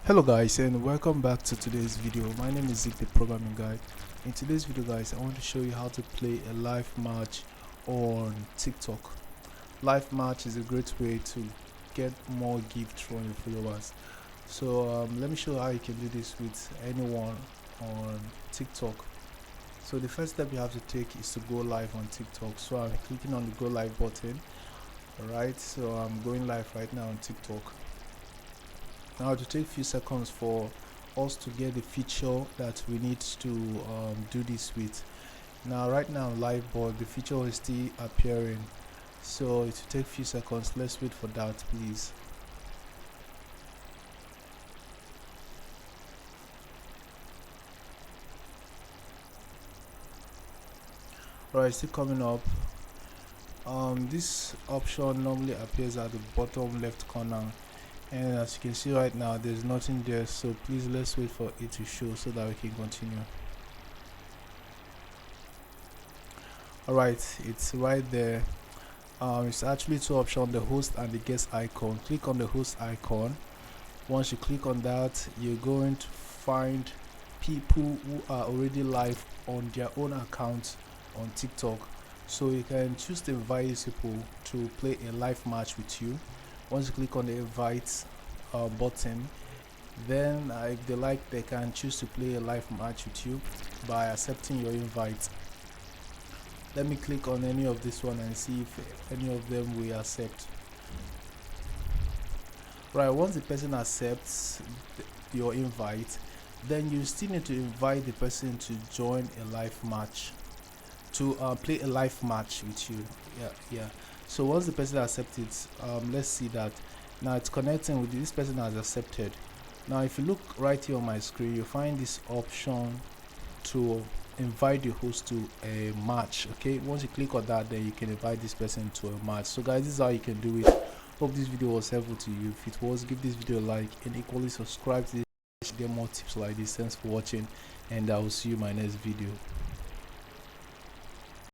Hello guys, and welcome back to today's video. My name is Zeke, the programming guy. In today's video guys, I want to show you how to play a live match on TikTok. Live match is a great way to get more gifts from your followers. So let me show you how you can do this with anyone on TikTok. So the first step you have to take is to go live on TikTok. So I'm clicking on the go live button. Alright, so I'm going live right now on TikTok. Now it will take a few seconds for us to get the feature that we need to do this with. Now right now live, but the feature is still appearing, so it will take a few seconds. Let's wait for that, please. Alright, still coming up. This option normally appears at the bottom left corner, and as you can see right now there's nothing there, so please let's wait for it to show so that we can continue. Alright, it's right there. It's actually two options, the host and the guest icon. Click on the host icon. Once you click on that, you're going to find people who are already live on their own account on TikTok, so you can choose to invite people to play a live match with you. Once you click on the invite button, then if they like, they can choose to play a live match with you by accepting your invite. Let me click on any of this one and see if any of them will accept. Right, once the person accepts your invite, then you still need to invite the person to join a live match, to play a live match with you. Yeah. So once the person accepts it, let's see that now it's connecting with this person has accepted. Now if you look right here on my screen, you find this option to invite the host to a match. Okay, once you click on that, then you can invite this person to a match. So guys, this is how you can do it. Hope this video was helpful to you. If it was, give this video a like and equally subscribe to this to get more tips like this. Thanks for watching, and I will see you in my next video.